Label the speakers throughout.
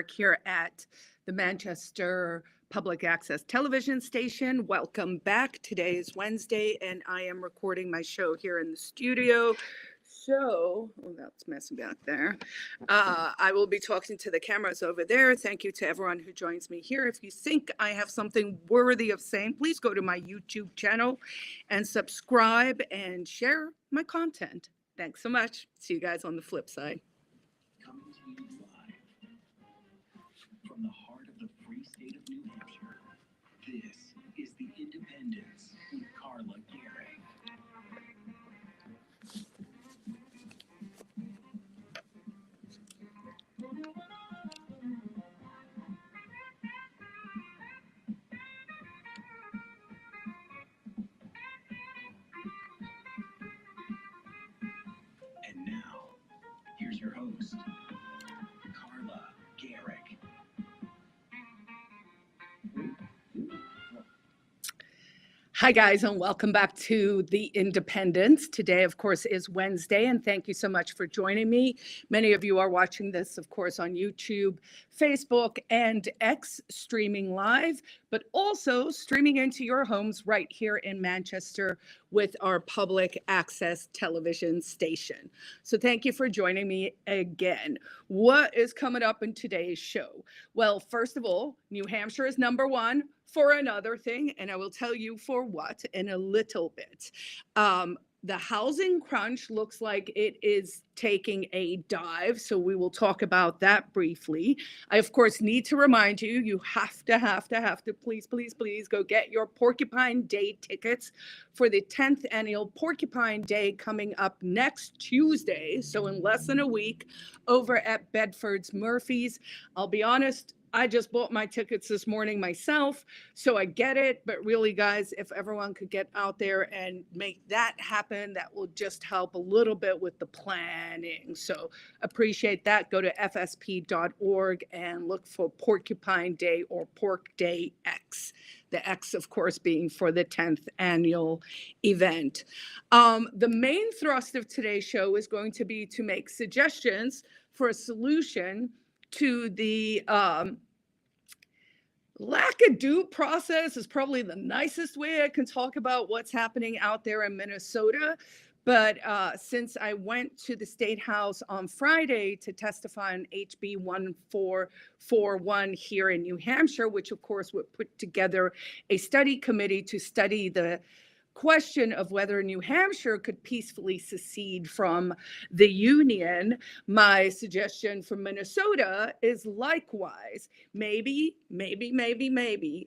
Speaker 1: work here at the Manchester Public Access Television Station. Welcome back. Today is Wednesday, and I am recording my show here in the studio. So, that's messing back there. I will be talking to the cameras over there. Thank you to everyone who joins me here. If you think I have something worthy of saying, please go to my YouTube channel and subscribe and share my content. Thanks so much. See you guys on the flip side.
Speaker 2: Coming to you live from the heart of the free state of New Hampshire, this is The Independence with Carla Gericke. And now, here's your host, Carla Gericke.
Speaker 1: Hi, guys, and welcome back to The Independence. Today, of course, is Wednesday, and thank you so much for joining me. Many of you are watching this, of course, on YouTube, Facebook, and X streaming live, but also streaming into your homes right here in Manchester with our public access television station. So thank you for joining me again. What is coming up in today's show? Well, first of all, New Hampshire is number one for another thing, and I will tell you for what in a little bit. The housing crunch looks like it is taking a dive, so we will talk about that briefly. I, of course, need to remind you, you have to, please go get your Porcupine Day tickets for the 10th annual Porcupine Day coming up next Tuesday, so in less than a week, over at Bedford's Murphy's. I'll be honest, I just bought my tickets this morning myself, so I get it. But really, guys, if everyone could get out there and make that happen, that will just help a little bit with the planning. So appreciate that. Go to fsp.org and look for Porcupine Day or Pork Day X. The X, of course, being for the 10th annual event. The main thrust of today's show is going to be to make suggestions for a solution to the lack of due process is probably the nicest way I can talk about what's happening out there in Minnesota. But since I went to the State House on Friday to testify on HB 1441 here in New Hampshire, which of course would put together a study committee to study the question of whether New Hampshire could peacefully secede from the Union, my suggestion for Minnesota is likewise. Maybe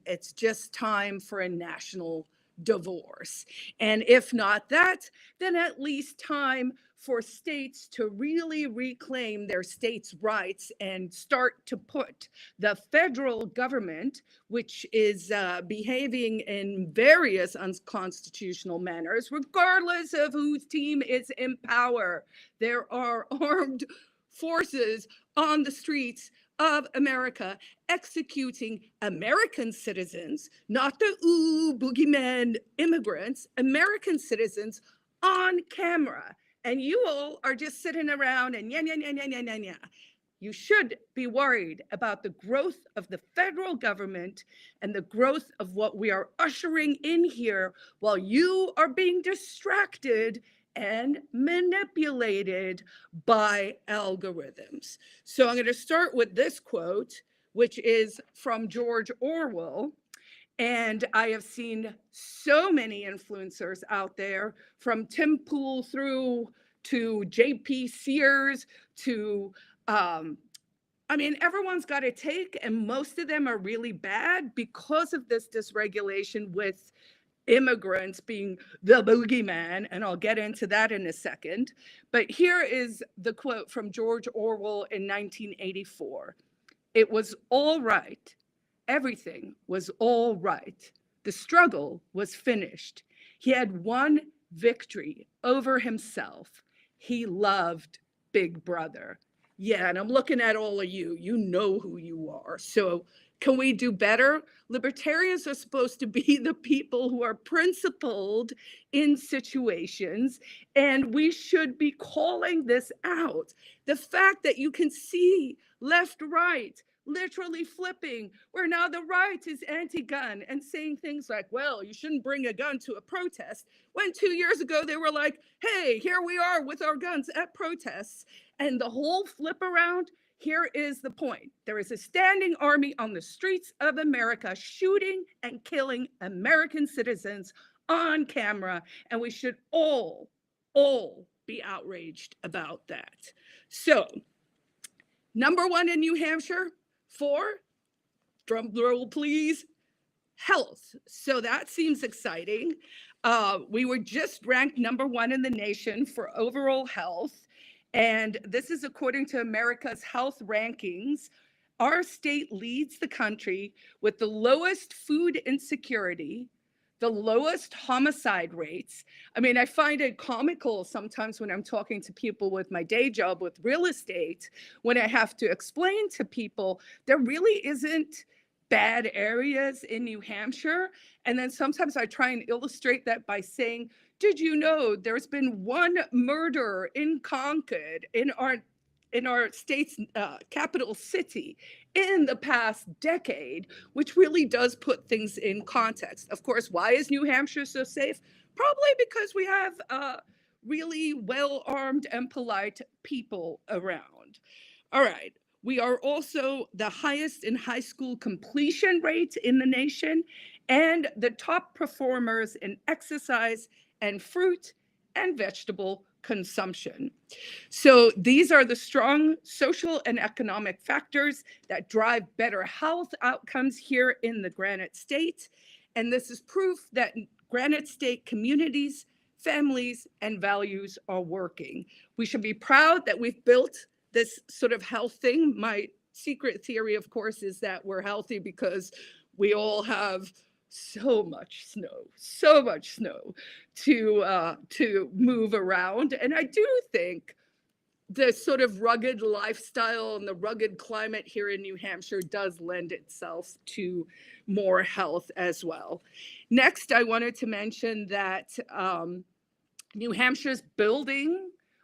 Speaker 1: it's just time for a national divorce. And if not that, then at least time for states to really reclaim their states' rights and start to put the federal government, which is behaving in various unconstitutional manners, regardless of whose team is in power. There are armed forces on the streets of America executing American citizens, not the boogeyman immigrants, American citizens on camera. And you all are just sitting around and yeah. You should be worried about the growth of the federal government and the growth of what we are ushering in here while you are being distracted and manipulated by algorithms. So I'm going to start with this quote, which is from George Orwell. And I have seen so many influencers out there, from Tim Pool through to JP Sears to, everyone's got a take, and most of them are really bad because of this dysregulation with immigrants being the boogeyman, and I'll get into that in a second. But here is the quote from George Orwell in 1984. It was all right. Everything was all right. The struggle was finished. He had won victory over himself. He loved Big Brother. Yeah, and I'm looking at all of you. You know who you are. So can we do better? Libertarians are supposed to be the people who are principled in situations, and we should be calling this out. The fact that you can see left, right, literally flipping, where now the right is anti-gun and saying things like, well, you shouldn't bring a gun to a protest, when 2 years ago they were like, hey, here we are with our guns at protests. And the whole flip around, here is the point. There is a standing army on the streets of America shooting and killing American citizens on camera, and we should all be outraged about that. So, number one in New Hampshire for, drum roll please, health. So that seems exciting. We were just ranked number one in the nation for overall health. And this is according to America's health rankings. Our state leads the country with the lowest food insecurity, the lowest homicide rates. I mean, I find it comical sometimes when I'm talking to people with my day job with real estate, when I have to explain to people there really isn't bad areas in New Hampshire. And then sometimes I try and illustrate that by saying, did you know there's been one murder in Concord, in our state's capital city, in the past decade, which really does put things in context. Of course, why is New Hampshire so safe? Probably because we have really well-armed and polite people around. All right. We are also the highest in high school completion rate in the nation and the top performers in exercise and fruit and vegetable consumption. So these are the strong social and economic factors that drive better health outcomes here in the Granite State. And this is proof that Granite State communities, families, and values are working. We should be proud that we've built this sort of health thing. My secret theory, of course, is that we're healthy because we all have so much snow to move around. And I do think the sort of rugged lifestyle and the rugged climate here in New Hampshire does lend itself to more health as well. Next, I wanted to mention that New Hampshire's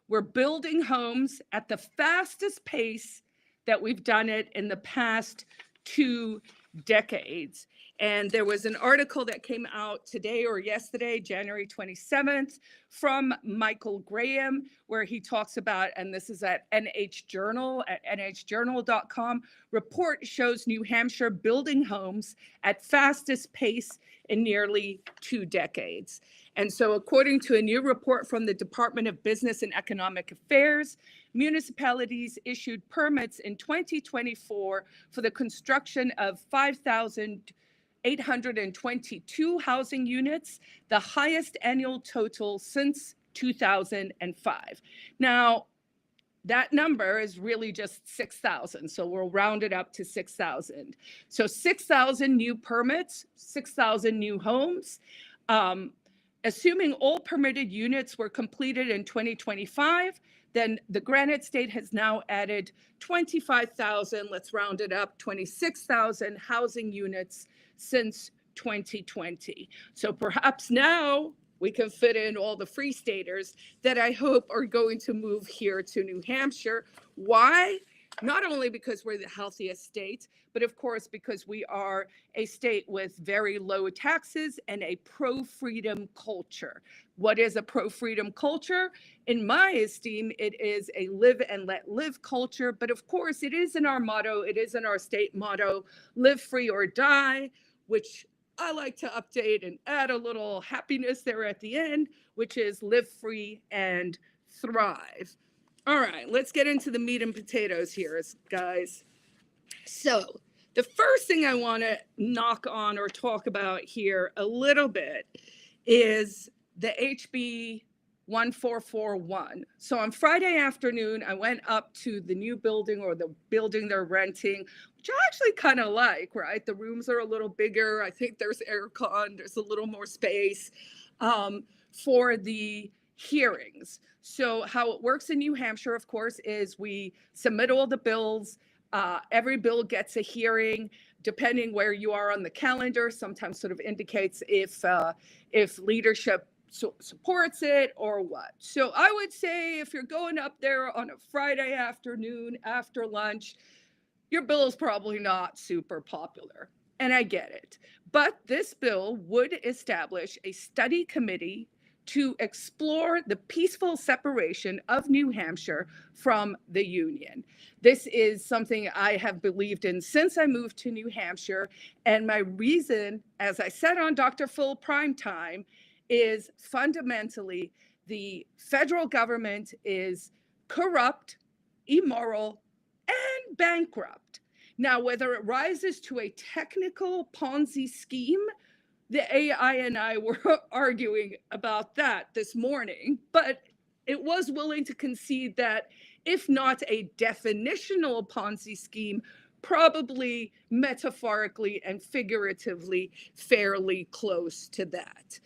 Speaker 1: we're building homes at the fastest pace that we've done it in the past 2 decades. And there was an article that came out today or yesterday, January 27th, from Michael Graham, where he talks about, and this is at NH Journal, at nhjournal.com, report shows New Hampshire building homes at fastest pace in nearly 2 decades. And so according to a new report from the Department of Business and Economic Affairs, municipalities issued permits in 2024 for the construction of 5,822 housing units, the highest annual total since 2005. Now, that number is really just 6,000. So we'll round it up to 6,000. So 6,000 new permits, 6,000 new homes. Assuming all permitted units were completed in 2025, then the Granite State has now added 25,000, let's round it up, 26,000 housing units since 2020. So perhaps now we can fit in all the Free Staters that I hope are going to move here to New Hampshire. Why? Not only because we're the healthiest state, but of course, because we are a state with very low taxes and a pro-freedom culture. What is a pro-freedom culture? In my esteem, it is a live and let live culture. But of course, it is in our motto, it is in our state motto, live free or die, which I like to update and add a little happiness there at the end, which is live free and thrive. All right, let's get into the meat and potatoes here, guys. So the first thing I want to knock on or talk about here a little bit is the HB 1441. So on Friday afternoon, I went up to the new building or the building they're renting, which I actually kind of like, right? The rooms are a little bigger. I think there's aircon, there's a little more space for the hearings. So how it works in New Hampshire, of course, is we submit all the bills. Every bill gets a hearing, depending where you are on the calendar. Sometimes sort of indicates if leadership supports it or what. So I would say if you're going up there on a Friday afternoon after lunch, your bill is probably not super popular. And I get it. But this bill would establish a study committee to explore the peaceful separation of New Hampshire from the Union. This is something I have believed in since I moved to New Hampshire. And my reason, as I said on Dr. Phil Primetime, is fundamentally the federal government is corrupt, immoral, and bankrupt. Now, whether it rises to a technical Ponzi scheme, the AI and I were arguing about that this morning, but it was willing to concede that if not a definitional Ponzi scheme, probably metaphorically and figuratively fairly close to that.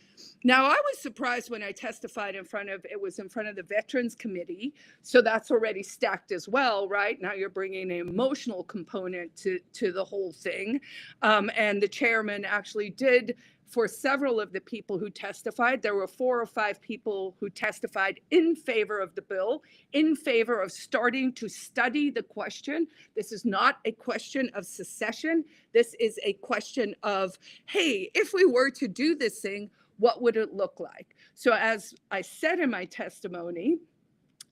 Speaker 1: Now, I was surprised when I testified in front of the Veterans Committee. So that's already stacked as well, right? Now you're bringing an emotional component to the whole thing. And the chairman actually did, for several of the people who testified, there were 4 or 5 people who testified in favor of the bill, in favor of starting to study the question. This is not a question of secession. This is a question of, hey, if we were to do this thing, what would it look like? So as I said in my testimony,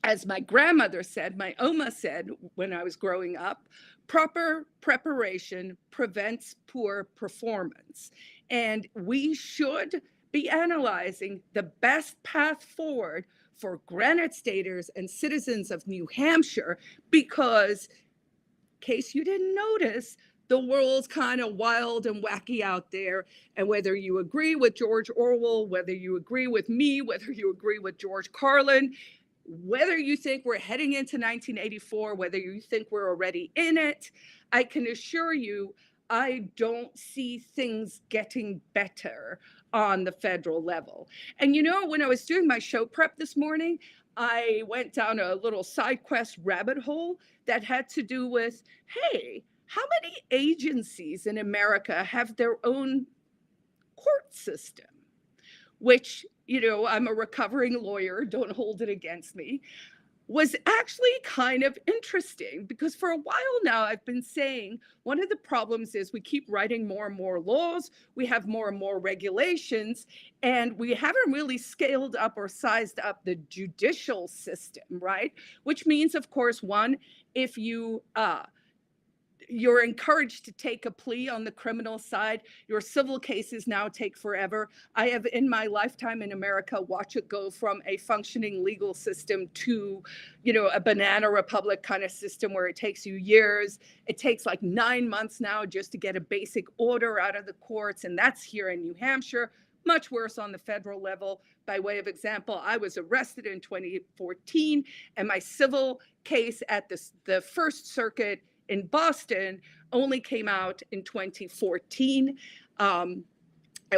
Speaker 1: as my grandmother said, my Oma said when I was growing up, proper preparation prevents poor performance. And we should be analyzing the best path forward for Granite Staters and citizens of New Hampshire, because, in case you didn't notice, the world's kind of wild and wacky out there. And whether you agree with George Orwell, whether you agree with me, whether you agree with George Carlin, whether you think we're heading into 1984, whether you think we're already in it, I can assure you, I don't see things getting better on the federal level. And you know, when I was doing my show prep this morning, I went down a little side quest rabbit hole that had to do with, hey, how many agencies in America have their own court system? Which, you know, I'm a recovering lawyer, don't hold it against me, was actually kind of interesting, because for a while now I've been saying one of the problems is we keep writing more and more laws, we have more and more regulations, and we haven't really scaled up or sized up the judicial system, right? Which means, of course, one, if you're encouraged to take a plea on the criminal side, your civil cases now take forever. I have, in my lifetime in America, watched it go from a functioning legal system to, you know, a banana republic kind of system where it takes you years. It takes like 9 months now just to get a basic order out of the courts, and that's here in New Hampshire. Much worse on the federal level. By way of example, I was arrested in 2014, and my civil case at the First Circuit in Boston only came out in 2014. And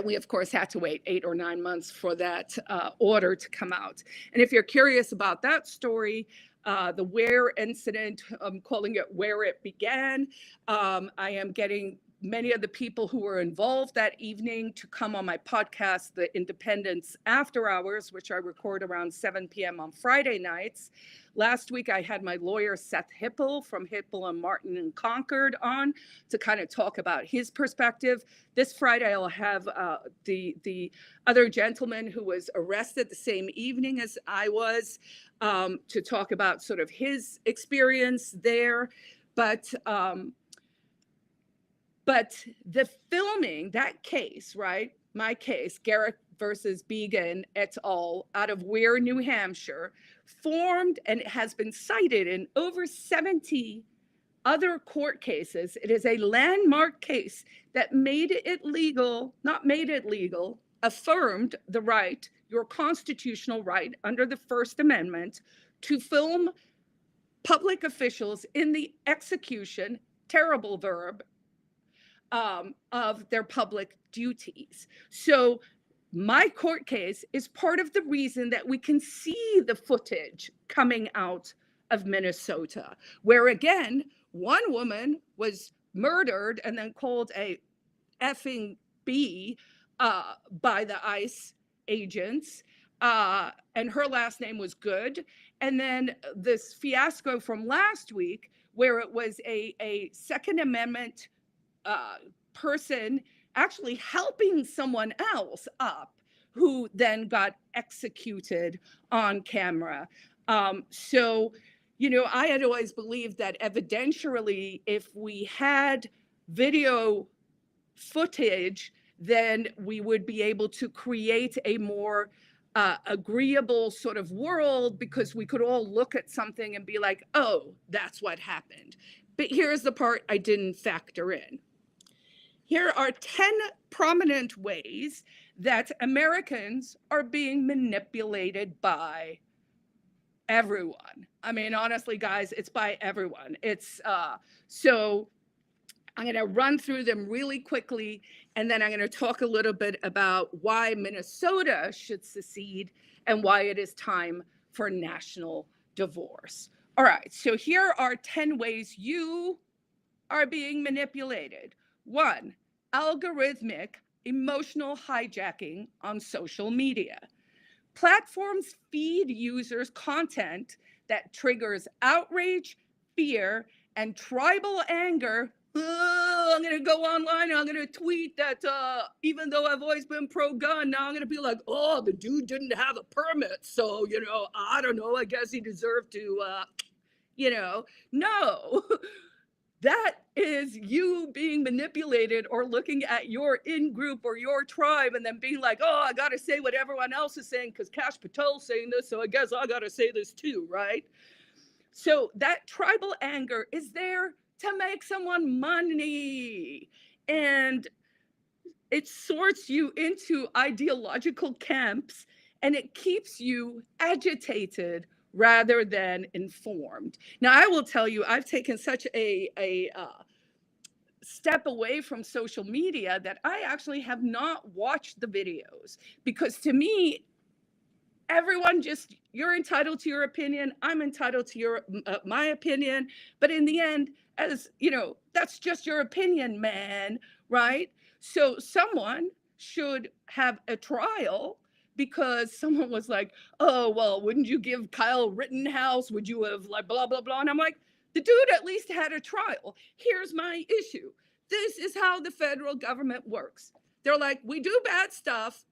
Speaker 1: we, of course, had to wait 8 or 9 months for that order to come out. And if you're curious about that story, the Ware incident, I'm calling it Where It Began. I am getting many of the people who were involved that evening to come on my podcast, The Independence After Hours, which I record around 7 p.m. on Friday nights. Last week, I had my lawyer, Seth Hipple from Hipple and Martin and Concord on to kind of talk about his perspective. This Friday, I'll have the other gentleman who was arrested the same evening as I was to talk about sort of his experience there. But the filming, that case, right? My case, Gericke versus Began et al. Out of Ware, New Hampshire, formed and has been cited in over 70 other court cases. It is a landmark case that made it legal, not made it legal, affirmed the right, your constitutional right under the First Amendment, to film public officials in the execution, terrible verb, of their public duties. So my court case is part of the reason that we can see the footage coming out of Minnesota, where again, one woman was murdered and then called a effing B by the ICE agents, and her last name was Good. And then this fiasco from last week where it was a Second Amendment person actually helping someone else up who then got executed on camera. So, I had always believed that evidentially, if we had video footage, then we would be able to create a more agreeable sort of world, because we could all look at something and be like, oh, that's what happened. But here's the part I didn't factor in. Here are 10 prominent ways that Americans are being manipulated by everyone. I mean, honestly, guys, it's by everyone. So I'm going to run through them really quickly, and then I'm going to talk a little bit about why Minnesota should secede and why it is time for national divorce. All right, so here are 10 ways you are being manipulated. 1, algorithmic emotional hijacking on social media. Platforms feed users content that triggers outrage, fear, and tribal anger. I'm going to go online and I'm going to tweet that even though I've always been pro-gun, now I'm going to be like, oh, the dude didn't have a permit. So, I don't know, I guess he deserved to, no. That is you being manipulated, or looking at your in-group or your tribe and then being like, oh, I got to say what everyone else is saying because Kash Patel's saying this, so I guess I got to say this too, right? So that tribal anger is there to make someone money. And it sorts you into ideological camps, and it keeps you agitated rather than informed. Now, I will tell you, I've taken such a step away from social media that I actually have not watched the videos, because to me, everyone you're entitled to your opinion. I'm entitled to my opinion. But in the end, as that's just your opinion, man, right? So someone should have a trial, because someone was like, oh, well, wouldn't you give Kyle Rittenhouse? Would you have like blah, blah, blah? And I'm like, the dude at least had a trial. Here's my issue. This is how the federal government works. They're like, we do bad stuff.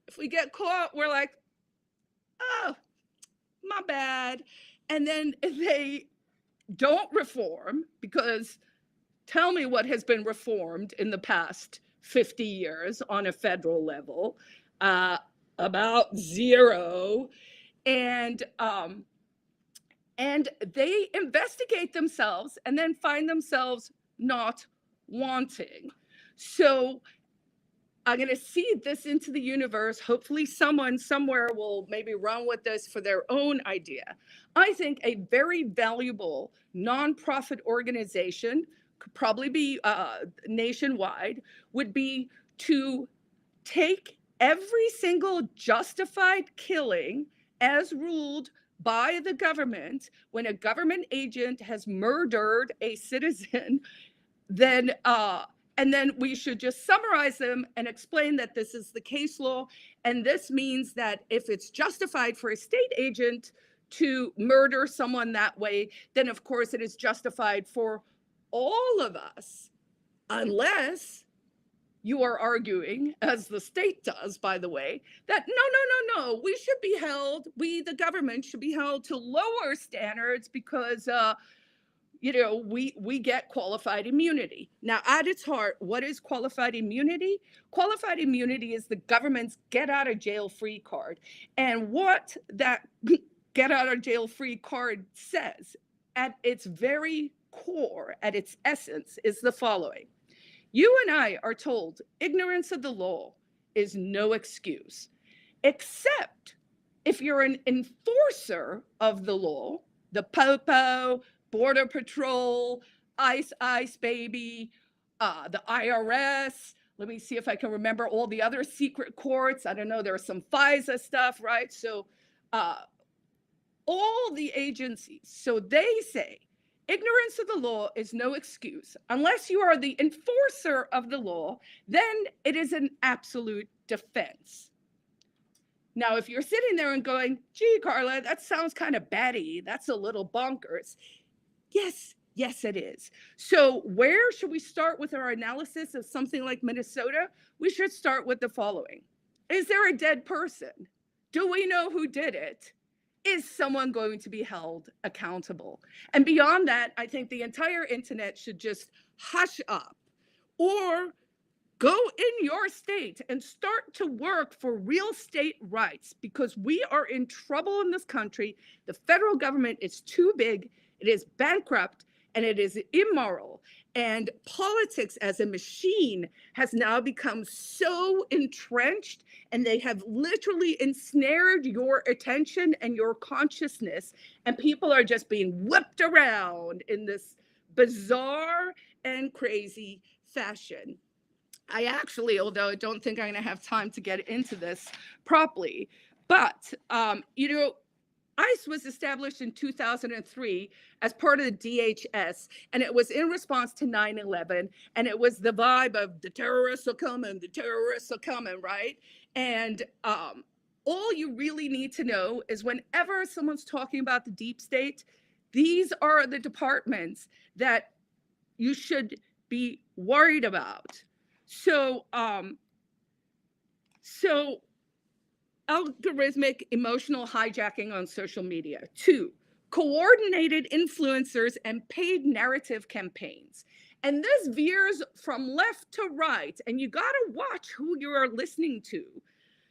Speaker 1: If we get caught, we're like, oh, my bad. And then they don't reform, because tell me what has been reformed in the past 50 years on a federal level. About zero. And they investigate themselves and then find themselves not wanting. So I'm going to seed this into the universe. Hopefully someone somewhere will maybe run with this for their own idea. I think a very valuable nonprofit organization, could probably be nationwide, would be to take every single justified killing as ruled by the government. When a government agent has murdered a citizen, then and then we should just summarize them and explain that this is the case law. And this means that if it's justified for a state agent to murder someone that way, then of course it is justified for all of us, unless you are arguing, as the state does, by the way, that no, we should be held, the government should be held to lower standards because, we get qualified immunity. Now, at its heart, what is qualified immunity? Qualified immunity is the government's get out of jail free card. And what that get out of jail free card says at its very core, at its essence, is the following. You and I are told ignorance of the law is no excuse, except if you're an enforcer of the law, the Popo, Border Patrol, ICE baby, the IRS. Let me see if I can remember all the other secret courts. I don't know, there's some FISA stuff, right? So all the agencies, so they say, ignorance of the law is no excuse. Unless you are the enforcer of the law, then it is an absolute defense. Now, if you're sitting there and going, gee, Carla, that sounds kind of batty, that's a little bonkers. Yes, Yes, it is. So, where should we start with our analysis of something like Minnesota? We should start with the following. Is there a dead person? Do we know who did it? Is someone going to be held accountable? And beyond that, I think the entire internet should just hush up or go in your state and start to work for real state rights, because we are in trouble in this country. The federal government is too big, it is bankrupt, and it is immoral. And politics as a machine has now become so entrenched, and they have literally ensnared your attention and your consciousness. And people are just being whipped around in this bizarre and crazy fashion. I actually, although I don't think I'm going to have time to get into this properly, but, ICE was established in 2003 as part of the DHS, and it was in response to 9/11, and it was the vibe of the terrorists are coming, right? And all you really need to know is whenever someone's talking about the deep state, these are the departments that you should be worried about. So algorithmic emotional hijacking on social media. 2, coordinated influencers and paid narrative campaigns. And this veers from left to right, and you got to watch who you are listening to.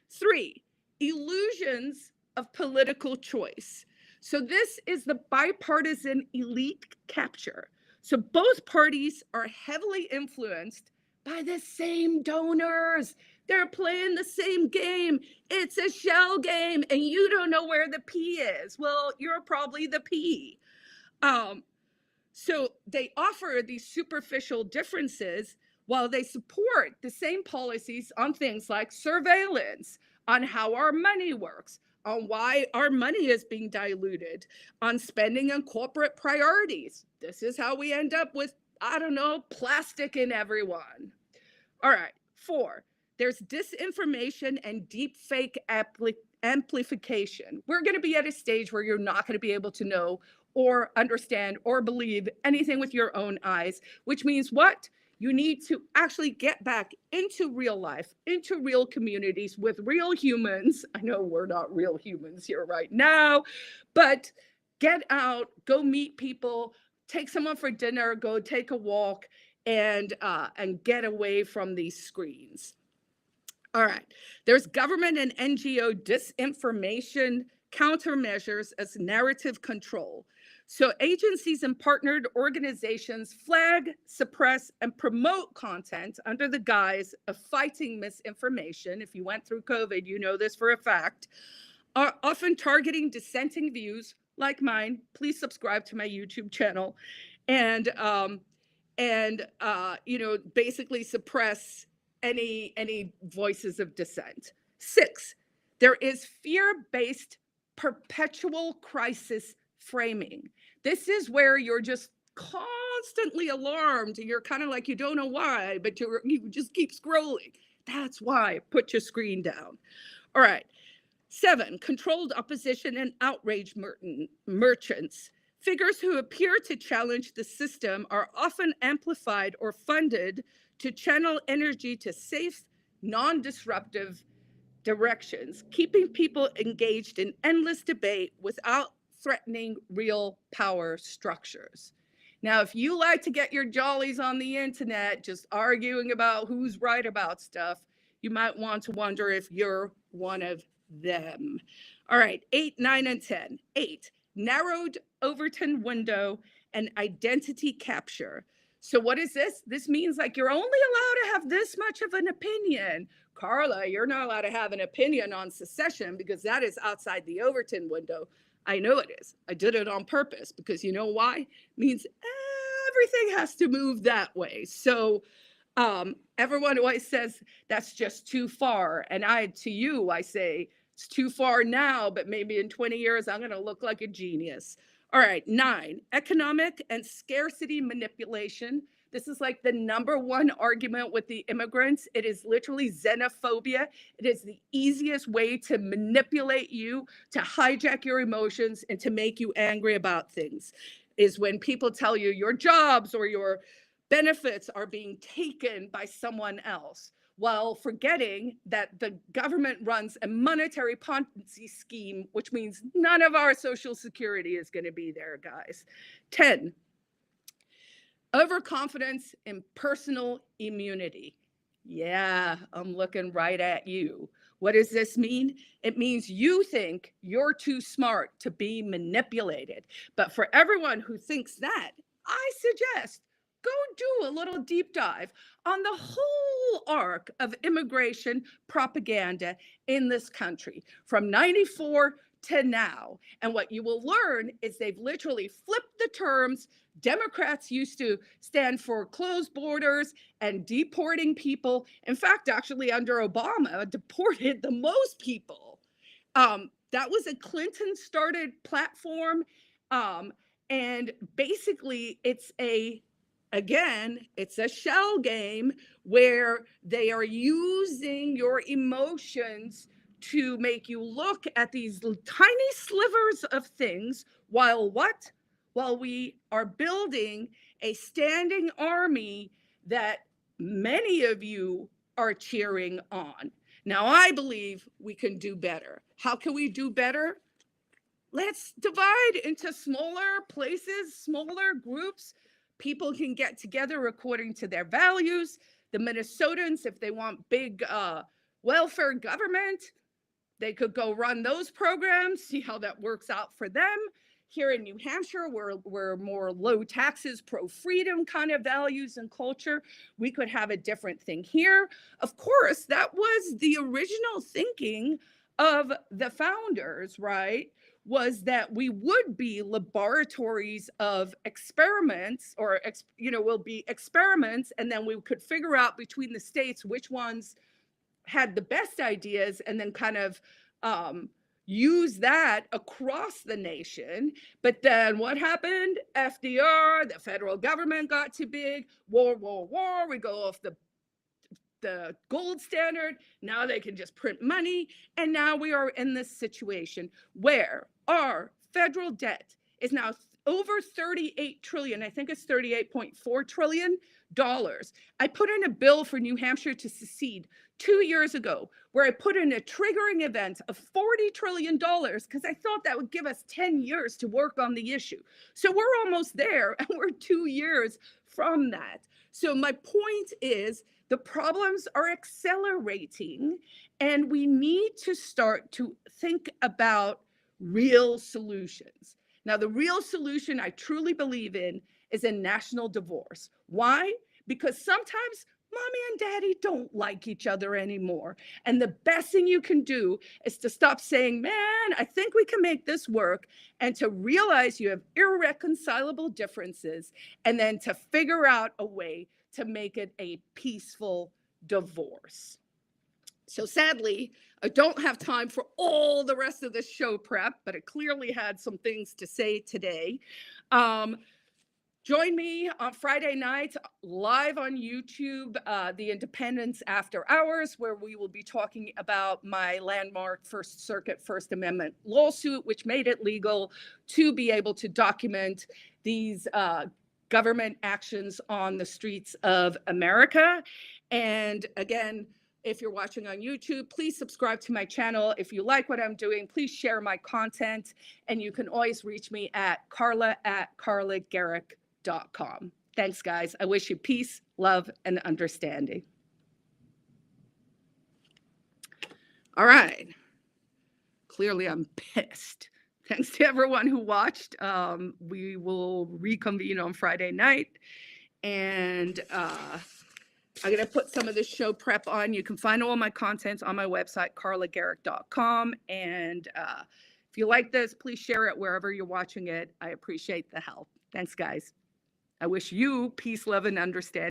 Speaker 1: 3, illusions of political choice. So this is the bipartisan elite capture. So both parties are heavily influenced by the same donors. They're playing the same game. It's a shell game, and you don't know where the P is. Well, you're probably the P. So they offer these superficial differences while they support the same policies on things like surveillance, on how our money works, on why our money is being diluted, on spending and corporate priorities. This is how we end up with, I don't know, plastic in everyone. All right. 4, there's disinformation and deep fake amplification. We're going to be at a stage where you're not going to be able to know or understand or believe anything with your own eyes, which means what? You need to actually get back into real life, into real communities with real humans. I know we're not real humans here right now, but get out, go meet people, take someone for dinner, go take a walk, and get away from these screens. All right. There's government and NGO disinformation countermeasures as narrative control. So agencies and partnered organizations flag, suppress, and promote content under the guise of fighting misinformation. If you went through COVID, you know this for a fact. Are often targeting dissenting views like mine. Please subscribe to my YouTube channel, and basically suppress any voices of dissent. 6, there is fear-based perpetual crisis framing. This is where you're just constantly alarmed. You're kind of like, you don't know why, but you just keep scrolling. That's why. Put your screen down. All right. 7, controlled opposition and outrage merchants. Figures who appear to challenge the system are often amplified or funded to channel energy to safe, non-disruptive directions, keeping people engaged in endless debate without threatening real power structures. Now, if you like to get your jollies on the internet, just arguing about who's right about stuff, you might want to wonder if you're one of them. All right, 8, 9, and 10. 8, narrowed Overton window and identity capture. So what is this? This means like you're only allowed to have this much of an opinion. Carla, you're not allowed to have an opinion on secession because that is outside the Overton window. I know it is. I did it on purpose because you know why? It means everything has to move that way. So everyone always says that's just too far. And I say, it's too far now, but maybe in 20 years, I'm going to look like a genius. All right, 9, economic and scarcity manipulation. This is like the #1 argument with the immigrants. It is literally xenophobia. It is the easiest way to manipulate you, to hijack your emotions, and to make you angry about things. is when people tell you your jobs or your benefits are being taken by someone else, while forgetting that the government runs a monetary Ponzi scheme, which means none of our Social Security is going to be there, guys. 10, overconfidence in personal immunity. Yeah, I'm looking right at you. What does this mean? It means you think you're too smart to be manipulated. But for everyone who thinks that, I suggest go do a little deep dive on the whole arc of immigration propaganda in this country from 94 to now. And what you will learn is they've literally flipped the terms. Democrats used to stand for closed borders and deporting people. In fact, actually, under Obama, deported the most people. That was a Clinton-started platform. And basically, it's a shell game where they are using your emotions to make you look at these tiny slivers of things while what? While we are building a standing army that many of you are cheering on. Now, I believe we can do better. How can we do better? Let's divide into smaller places, smaller groups. People can get together according to their values. The Minnesotans, if they want big welfare government, they could go run those programs, see how that works out for them. Here in New Hampshire, we're more low taxes, pro-freedom kind of values and culture. We could have a different thing here. Of course, that was the original thinking of the founders, right? Was that we would be laboratories of experiments, or will be experiments, and then we could figure out between the states which ones had the best ideas, and then kind of use that across the nation. But then what happened? FDR, the federal government got too big. War. We go off the gold standard. Now they can just print money. And now we are in this situation where our federal debt is now over 38 trillion. I think it's $38.4 trillion. I put in a bill for New Hampshire to secede 2 years ago, where I put in a triggering event of $40 trillion because I thought that would give us 10 years to work on the issue. So we're almost there, and we're 2 years from that. So my point is, the problems are accelerating, and we need to start to think about real solutions. Now, the real solution I truly believe in is a national divorce. Why? Because sometimes mommy and daddy don't like each other anymore. And the best thing you can do is to stop saying, man, I think we can make this work, and to realize you have irreconcilable differences, and then to figure out a way to make it a peaceful divorce. So sadly, I don't have time for all the rest of the show prep, but I clearly had some things to say today. Join me on Friday night live on YouTube, The Independence After Hours, where we will be talking about my landmark First Circuit First Amendment lawsuit, which made it legal to be able to document these government actions on the streets of America. And again, if you're watching on YouTube, please subscribe to my channel. If you like what I'm doing, please share my content. And you can always reach me at carla@carlagericke.com. Thanks, guys. I wish you peace, love, and understanding. All right. Clearly, I'm pissed. Thanks to everyone who watched. We will reconvene on Friday night. And I'm going to put some of this show prep on. You can find all my content on my website, carlagericke.com. And if you like this, please share it wherever you're watching it. I appreciate the help. Thanks, guys. I wish you peace, love, and understanding.